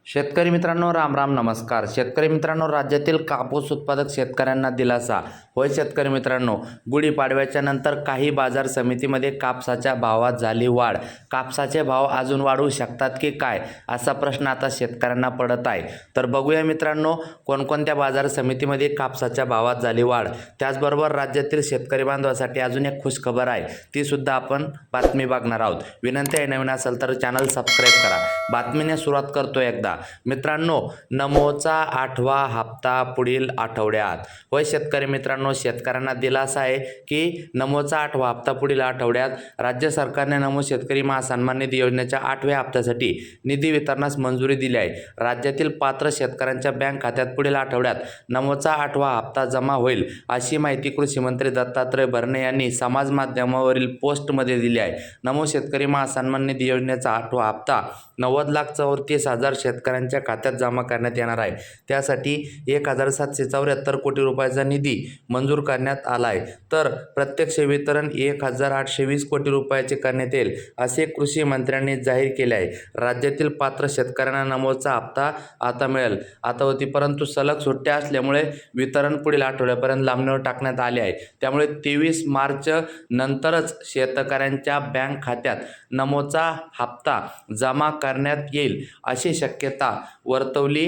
शेतकरी मित्रांनो, राम राम नमस्कार. शेतकरी मित्रांनो, राज्यातील कापूस उत्पादक शेतकऱ्यांना दिलासा. होय शेतकरी मित्रांनो, गुढीपाडव्याच्या नंतर काही बाजार समितीमध्ये कापसाच्या भावात झाली वाढ. कापसाचे भाव अजून वाढू शकतात की काय, असा प्रश्न आता शेतकऱ्यांना पडत आहे. तर बघूया मित्रांनो, कोणकोणत्या बाजार समितीमध्ये कापसाच्या भावात झाली वाढ. त्याचबरोबर राज्यातील शेतकरी बांधवासाठी अजून एक खुशखबर आहे, ती सुद्धा आपण बातमी बघणार आहोत. विनंती आहे, नवीन असेल तर चॅनल सबस्क्राईब करा. बातमीने सुरुवात करतो एकदा. मित्रांनो, नमोचा 8वा हप्ता पुढील आठवड्यात. होय शेतकरी मित्रांनो, शेतकऱ्यांना दिलासा आहे की नमोचा 8वा हप्ता पुढील आठवड्यात. राज्य सरकारने नमो शेतकरी महासन्मान निधी योजनेच्या 8व्या हप्त्यासाठी निधी वितरणास मंजुरी दिली आहे. राज्यातील पात्र शेतकऱ्यांच्या बँक खात्यात पुढील आठवड्यात नमोचा 8वा हप्ता जमा होईल, अशी माहिती कृषी मंत्री दत्तात्रय भरणे यांनी समाज माध्यमावरील पोस्टमध्ये दिली आहे. नमो शेतकरी महासन्मान निधी योजनेचा 8वा हप्ता 90,34,000 शेतकऱ्यांच्या खात्यात जमा करण्यात येणार आहे. त्यासाठी 1,774 कोटी रुपयाचा निधी मंजूर करण्यात आला आहे. तर प्रत्यक्ष वितरण 1,820 कोटी रुपयाचे करण्यात येईल, असे कृषी मंत्र्यांनी जाहीर केले आहे. राज्यातील पात्र शेतकऱ्यांना नमोचा हप्ता आता मिळेल. आता होती, परंतु सलग सुट्ट्या असल्यामुळे वितरण पुढील आठवड्यापर्यंत लांबणीवर टाकण्यात आले आहे. त्यामुळे 23 मार्च नंतरच शेतकऱ्यांच्या बँक खात्यात नमोचा हप्ता जमा करण्यात येईल, अशी शक्यता वर्तवली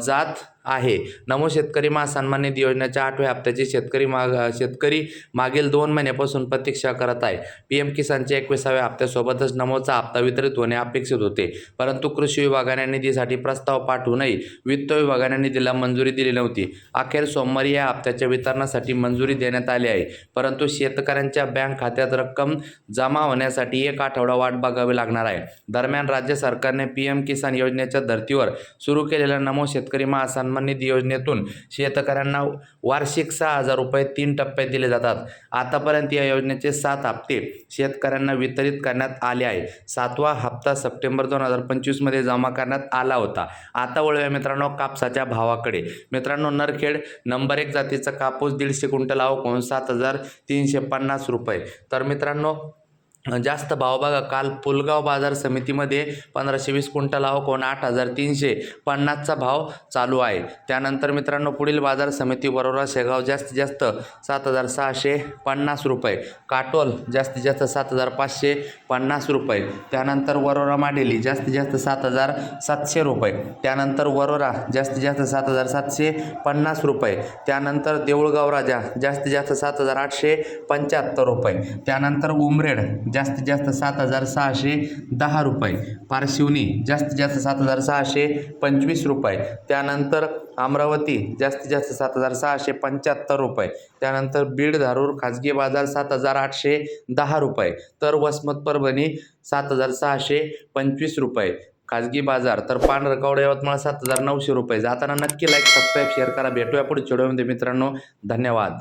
जात आहे. नमो शेतकरी महासन्मान निधी योजनेच्या 8व्या हप्त्याची शेतकरी मागील 2 महिन्यापासून प्रतीक्षा करत आहे. PM किसानच्या 21व्या हप्त्यासोबतच नमोचा हप्ता वितरित होणे अपेक्षित होते, परंतु कृषी विभागाने निधीसाठी प्रस्ताव पाठवूनही वित्त विभागाने निधीला मंजुरी दिली नव्हती. अखेर सोमवारी या हप्त्याच्या वितरणासाठी मंजुरी देण्यात आली आहे, परंतु शेतकऱ्यांच्या बँक खात्यात रक्कम जमा होण्यासाठी 1 आठवडा वाट बघावी लागणार आहे. दरम्यान राज्य सरकारने PM किसान योजनेच्या धर्तीवर सुरू केलेल्या नमो शेतकरी महासन्मान निधी योजनेतून शेतकऱ्यांना वार्षिक 6,000 रुपये 3 टप्प्यात दिले जातात. आतापर्यंत या योजनेचे 7 हप्ते शेतकऱ्यांना वितरित करण्यात आले आहे. 7वा हप्ता सप्टेंबर 2025 मध्ये जमा करण्यात आला होता. आता वळूया मित्रांनो कापसाच्या भावाकडे. मित्रांनो, नरखेड नंबर 1 जातीचा कापूस 150 क्विंटल आवक होऊन 7,350 रुपये. तर मित्रांनो, जास्त भाव बघा, काल पुलगाव बाजार समितीमध्ये 1,520 क्विंटल आवक होऊन 8,350चा भाव चालू आहे. त्यानंतर मित्रांनो, पुढील बाजार समिती वरोरा शेगाव जास्तीत जास्त 7,650 रुपये. काटोल जास्तीत जास्त 7,550 रुपये. त्यानंतर वरोरा माडेली जास्तीत जास्त 7,700 रुपये. त्यानंतर वरोरा जास्तीत जास्त 7,750 रुपये. त्यानंतर देऊळगाव राजा जास्तीत जास्त 7,875 रुपये. त्यानंतर उमरेड जास्तीत जास्त 7,610 रुपये. पारशिवनी जास्तीत जास्त 7,625 रुपये. त्यानंतर अमरावती जास्तीत जास्त 7,675 रुपये. त्यानंतर बीड धारूर खाजगी बाजार 7,810 रुपये. तर वसमत परभणी 7,625 रुपये खाजगी बाजार. तर पांढरकवडा यवतमाळ 7,900 रुपये. जाताना नक्की लाईक सबस्क्राईब शेअर करा. भेटूया पुढच्या व्हिडिओमध्ये मित्रांनो. धन्यवाद.